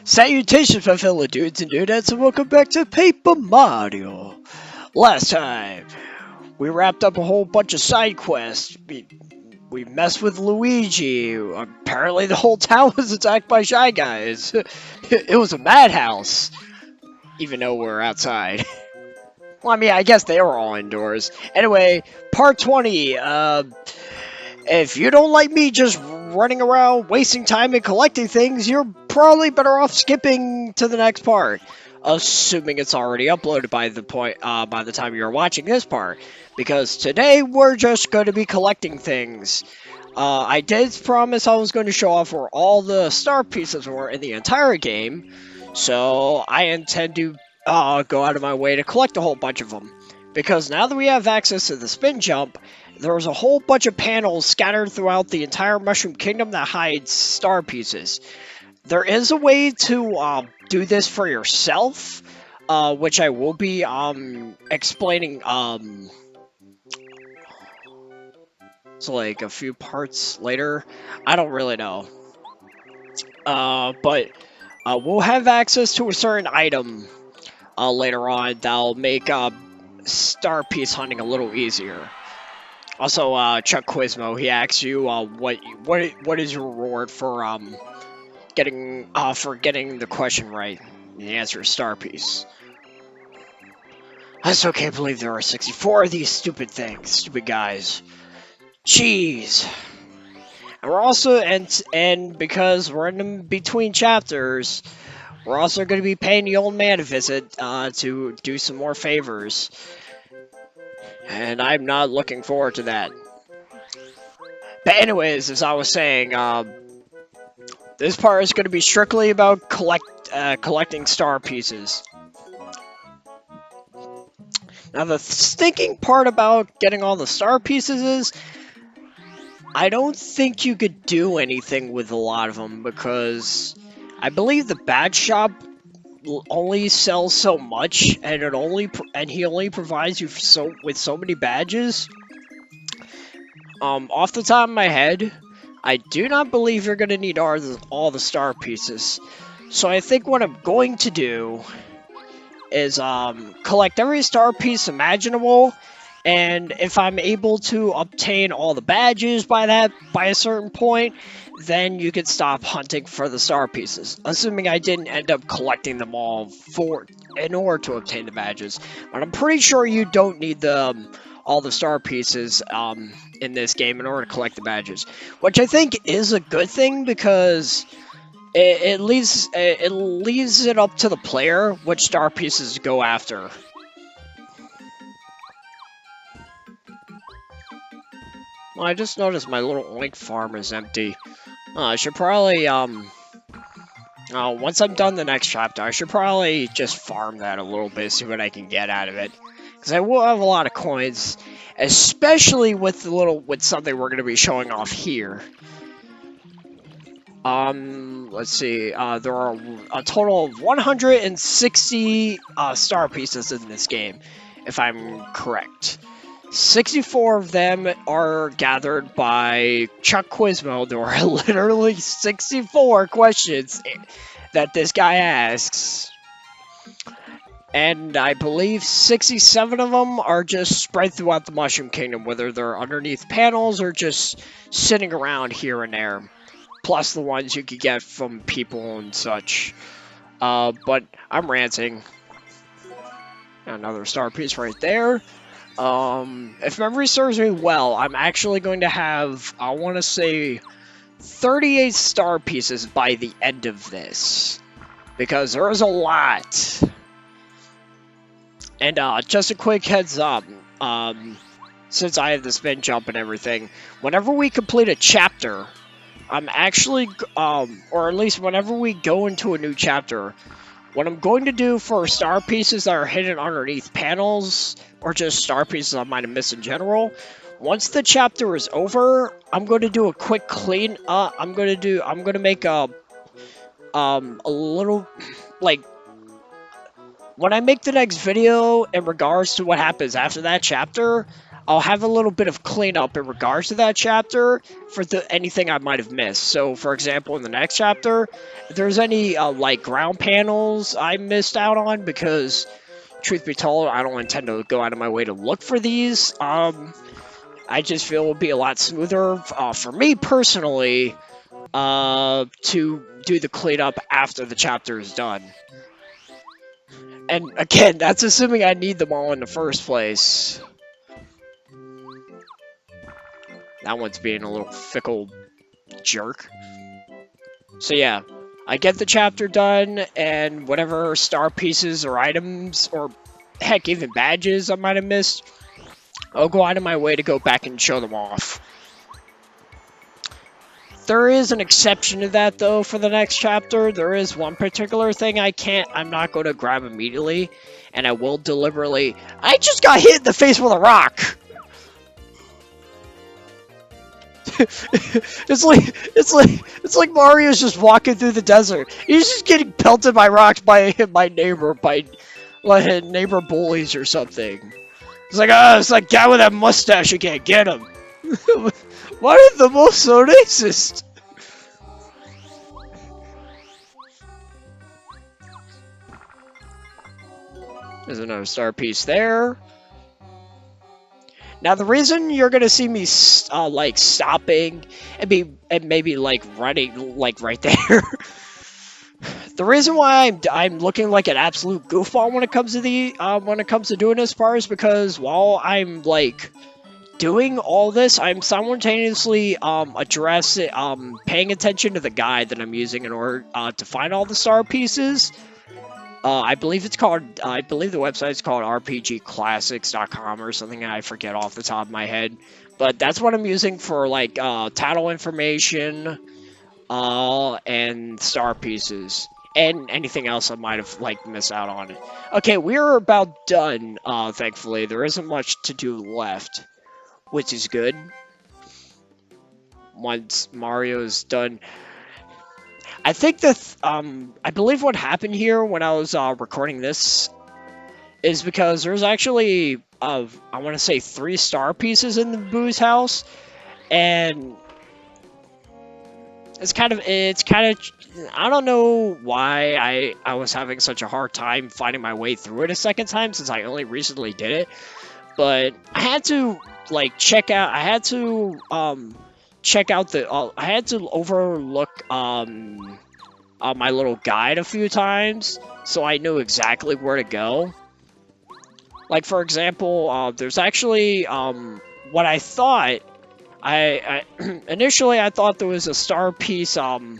Salutations, my fellow dudes and dudettes, and welcome back to Paper Mario. Last time, we wrapped up a whole bunch of side quests. We messed with Luigi. Apparently, the whole town was attacked by Shy Guys. It was a madhouse, even though we're outside. Well, I mean, I guess they were all indoors. Anyway, part 20. If you don't like me just running around wasting time and collecting things, you're probably better off skipping to the next part. Assuming it's already uploaded by the time you're watching this part. Because today we're just going to be collecting things. I did promise I was going to show off where all the star pieces were in the entire game. So I intend to go out of my way to collect a whole bunch of them. Because now that we have access to the spin jump, there's a whole bunch of panels scattered throughout the entire Mushroom Kingdom that hides star pieces. There is a way to do this for yourself, which I will be explaining so like a few parts later. I don't really know. But we'll have access to a certain item later on that'll make star piece hunting a little easier. Also, Chuck Quizmo, he asks you what is your reward for getting the question right. The answer is star piece. I still can't believe there are 64 of these stupid things, stupid guys. Jeez. And we're also and because we're in between chapters, we're also going to be paying the old man a visit to do some more favors. And I'm not looking forward to that. But anyways, as I was saying, this part is going to be strictly about collecting star pieces. Now, the stinking part about getting all the star pieces is, I don't think you could do anything with a lot of them, because I believe the badge shop only sells so much, and he only provides you with so many badges. Off the top of my head, I do not believe you're gonna need all the star pieces. So I think what I'm going to do is collect every star piece imaginable, and if I'm able to obtain all the badges by a certain point, then you can stop hunting for the star pieces. Assuming I didn't end up collecting them all in order to obtain the badges. But I'm pretty sure you don't need all the star pieces in this game in order to collect the badges. Which I think is a good thing, because it leaves it up to the player which star pieces to go after. Well, I just noticed my little oink farm is empty. I should probably, once I'm done the next chapter, I should probably just farm that a little bit, see what I can get out of it. Because I will have a lot of coins, especially with something we're going to be showing off here. Let's see, there are a total of 160 star pieces in this game, if I'm correct. 64 of them are gathered by Chuck Quizmo. There are literally 64 questions that this guy asks. And I believe 67 of them are just spread throughout the Mushroom Kingdom, whether they're underneath panels or just sitting around here and there. Plus the ones you could get from people and such. But I'm ranting. Another star piece right there. If memory serves me well, I'm actually going to have, I want to say, 38 star pieces by the end of this. Because there is a lot. And, just a quick heads up, since I have the spin jump and everything, whenever we complete a chapter, I'm actually, or at least whenever we go into a new chapter, what I'm going to do for star pieces that are hidden underneath panels, or just star pieces I might have missed in general, once the chapter is over, I'm going to do a quick clean, I'm going to make a little, like, when I make the next video in regards to what happens after that chapter, I'll have a little bit of cleanup in regards to that chapter for anything I might have missed. So, for example, in the next chapter, if there's any like ground panels I missed out on, because truth be told, I don't intend to go out of my way to look for these. I just feel it would be a lot smoother for me personally to do the cleanup after the chapter is done. And again, that's assuming I need them all in the first place. That one's being a little fickle jerk. So yeah, I get the chapter done, and whatever star pieces or items, or heck, even badges I might have missed, I'll go out of my way to go back and show them off. There is an exception to that, though, for the next chapter. There is one particular thing I'm not going to grab immediately, and I will deliberately... I just got hit in the face with a rock! it's like Mario's just walking through the desert. He's just getting pelted by rocks by my neighbor, by like neighbor bullies or something. It's like, it's like guy with that mustache again. Get him. Why are the most so racist? There's another star piece there. Now, the reason you're gonna see me like stopping and maybe like running like right there, the reason why I'm looking like an absolute goofball when it comes to doing this part is because while I'm like doing all this, I'm simultaneously paying attention to the guide that I'm using in order to find all the star pieces. I believe the website is called rpgclassics.com or something. I forget off the top of my head, but that's what I'm using for like title information, and star pieces, and anything else I might have like missed out on it. Okay, we're about done. Thankfully, there isn't much to do left, which is good. Once Mario's done. I think that, I believe what happened here when I was recording this is because there's actually, I want to say 3 star pieces in the Boo's house, and it's kind of, I don't know why I was having such a hard time finding my way through it a second time since I only recently did it, but I had to, like, I had to overlook, my little guide a few times, so I knew exactly where to go. Like, for example, there's actually, what I thought, initially I thought there was a star piece, right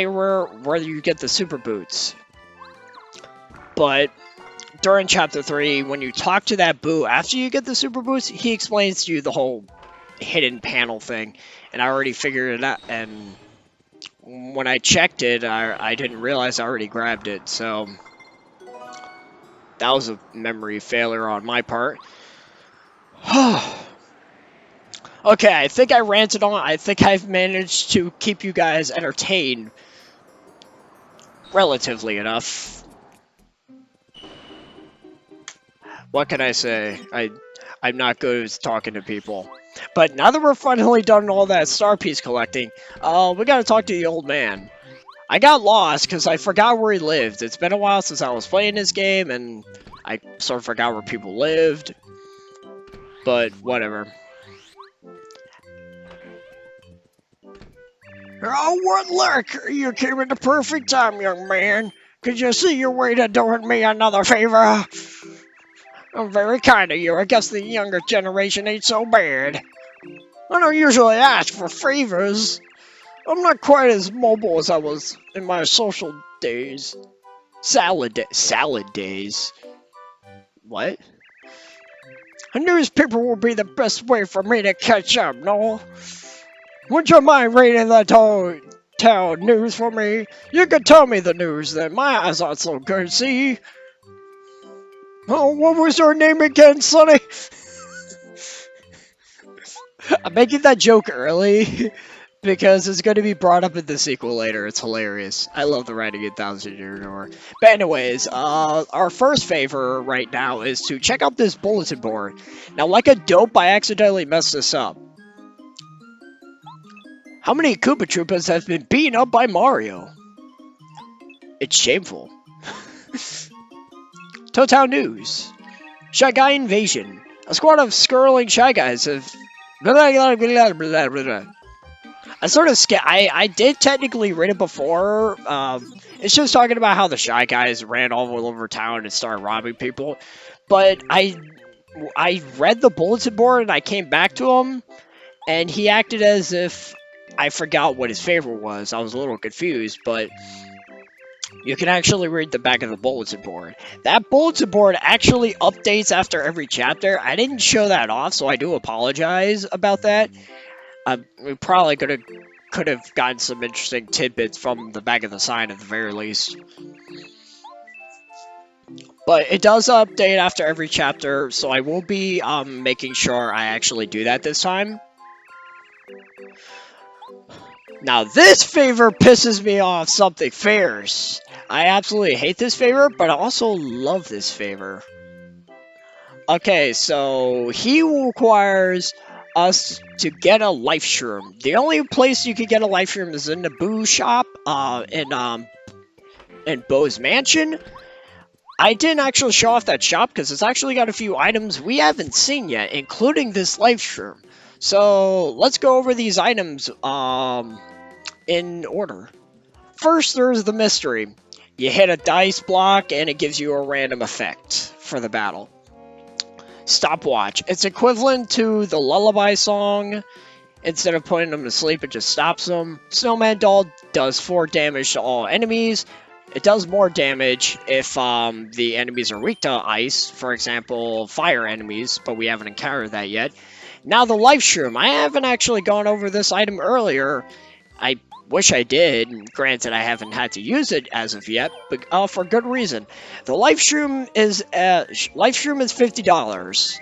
where you get the super boots. But during chapter 3, when you talk to that Boo after you get the super boots, he explains to you the whole hidden panel thing, and I already figured it out, and when I checked it, I didn't realize I already grabbed it, so that was a memory failure on my part. Okay, I think I ranted on. I think I've managed to keep you guys entertained relatively enough. What can I say? I'm not good at talking to people. But now that we're finally done all that star piece collecting, we gotta talk to the old man. I got lost because I forgot where he lived. It's been a while since I was playing this game, and I sort of forgot where people lived. But whatever. Oh, what luck! You came at the perfect time, young man. Could you see your way to doing me another favor? I'm very kind of you. I guess the younger generation ain't so bad. I don't usually ask for favors. I'm not quite as mobile as I was in my social days. Salad days. What? A newspaper will be the best way for me to catch up, no? Would you mind reading the town news for me? You could tell me the news then. My eyes aren't so good, see? Oh, what was your name again, Sonny? I'm making that joke early because it's going to be brought up in the sequel later. It's hilarious. I love the writing in Thousand Year Door. But anyways, our first favor right now is to check out this bulletin board. Now, like a dope, I accidentally messed this up. How many Koopa Troopas have been beaten up by Mario? It's shameful. Total News. Shy Guy Invasion. A squad of skirling Shy Guys have... I sort of I did technically read it before. It's just talking about how the Shy Guys ran all over town and started robbing people. But I read the bulletin board and I came back to him, and he acted as if I forgot what his favorite was. I was a little confused, but you can actually read the back of the bulletin board. That bulletin board actually updates after every chapter. I didn't show that off, so I do apologize about that. We probably could have gotten some interesting tidbits from the back of the sign at the very least. But it does update after every chapter, so I will be making sure I actually do that this time. Now this favor pisses me off something fierce. I absolutely hate this favor, but I also love this favor. Okay, so he requires us to get a life shroom. The only place you can get a life shroom is in the Boo shop, in Bo's mansion. I didn't actually show off that shop because it's actually got a few items we haven't seen yet, including this life shroom. So let's go over these items in order. First, there's the mystery. You hit a dice block and it gives you a random effect for the battle. Stopwatch. It's equivalent to the lullaby song. Instead of putting them to sleep, it just stops them. Snowman Doll does 4 damage to all enemies. It does more damage if the enemies are weak to ice, for example, fire enemies, but we haven't encountered that yet. Now the Life Shroom. I haven't actually gone over this item earlier. I wish I did. Granted, I haven't had to use it as of yet, but for good reason. The Life Shroom is $50.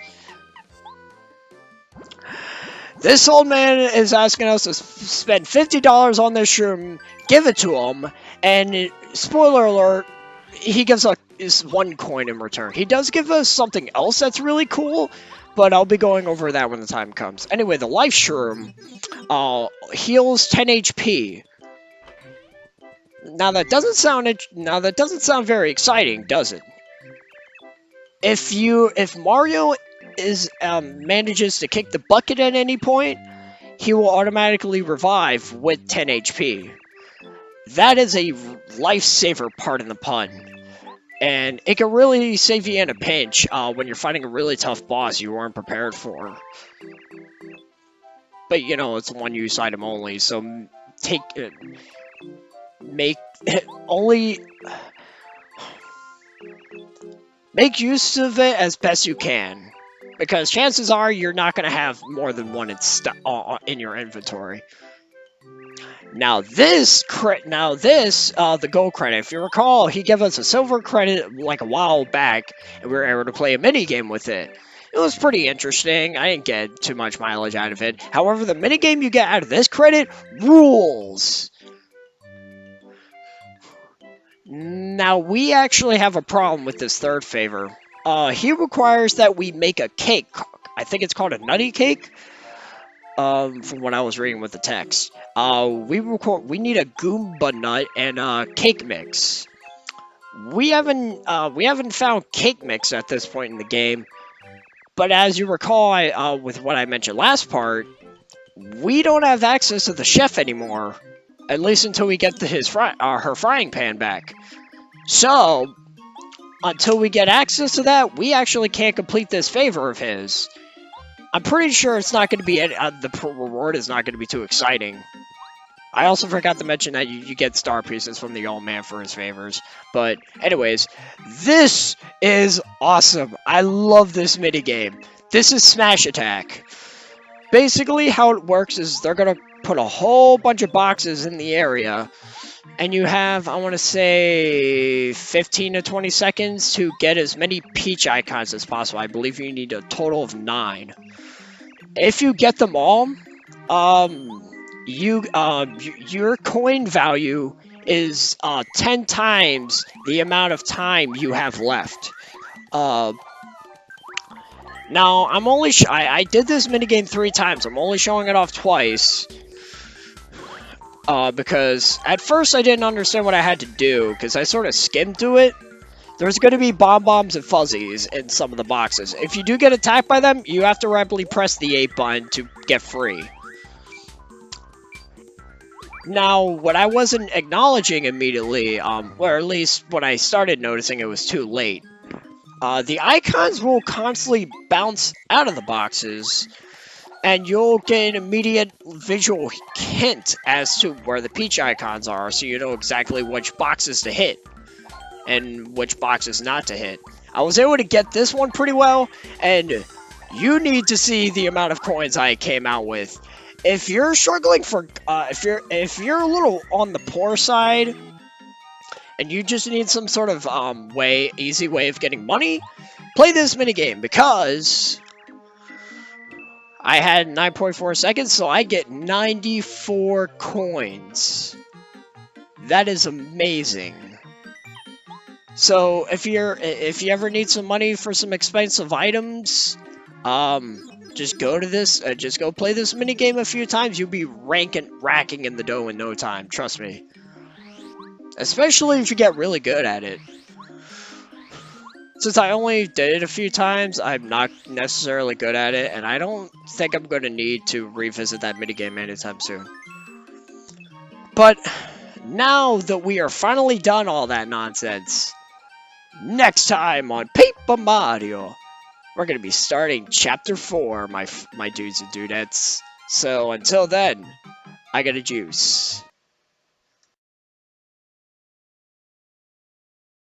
This old man is asking us to spend $50 on this shroom, give it to him, and spoiler alert, he gives us 1 coin in return. He does give us something else that's really cool, but I'll be going over that when the time comes. Anyway, the Life Shroom heals 10 HP. Now that doesn't sound very exciting, does it? If Mario manages to kick the bucket at any point, he will automatically revive with 10 HP. That is a lifesaver, pardon the pun. And it can really save you in a pinch when you're fighting a really tough boss you weren't prepared for. But you know, it's a one-use item only, so make use of it as best you can. Because chances are you're not going to have more than one in your inventory. Now the gold credit. If you recall, he gave us a silver credit like a while back, and we were able to play a minigame with it. It was pretty interesting. I didn't get too much mileage out of it. However, the minigame you get out of this credit rules. Now, we actually have a problem with this third favor. He requires that we make a cake. I think it's called a nutty cake. From what I was reading with the text. We need a Goomba nut and a cake mix. We haven't found cake mix at this point in the game. But as you recall, with what I mentioned last part, we don't have access to the chef anymore. At least until we get her frying pan back. So, until we get access to that, we actually can't complete this favor of his. I'm pretty sure it's not going to be the reward is not going to be too exciting. I also forgot to mention that you get star pieces from the old man for his favors. But anyways, this is awesome. I love this minigame. This is Smash Attack. Basically, how it works is they're going to put a whole bunch of boxes in the area, and you have, I want to say, 15 to 20 seconds to get as many Peach icons as possible. I believe you need a total of 9. If you get them all, your coin value is 10 times the amount of time you have left. Uh, Now, I did this minigame 3 times. I'm only showing it off twice. Because at first I didn't understand what I had to do, because I sort of skimmed through it. There's going to be bombs and fuzzies in some of the boxes. If you do get attacked by them, you have to rapidly press the 8 button to get free. Now, what I wasn't acknowledging immediately, or at least when I started noticing it was too late, the icons will constantly bounce out of the boxes, and you'll get an immediate visual hint as to where the Peach icons are, so you know exactly which boxes to hit and which boxes not to hit. I was able to get this one pretty well, and you need to see the amount of coins I came out with. If you're struggling for, if you're a little on the poor side, and you just need some sort of easy way of getting money, play this minigame, because I had 9.4 seconds, so I get 94 coins. That is amazing. So if you ever need some money for some expensive items, just go to this, just go play this minigame a few times. You'll be racking in the dough in no time. Trust me. Especially if you get really good at it. Since I only did it a few times, I'm not necessarily good at it, and I don't think I'm going to need to revisit that minigame anytime soon. But now that we are finally done all that nonsense, next time on Paper Mario, we're going to be starting Chapter 4, my dudes and dudettes. So until then, I got a juice.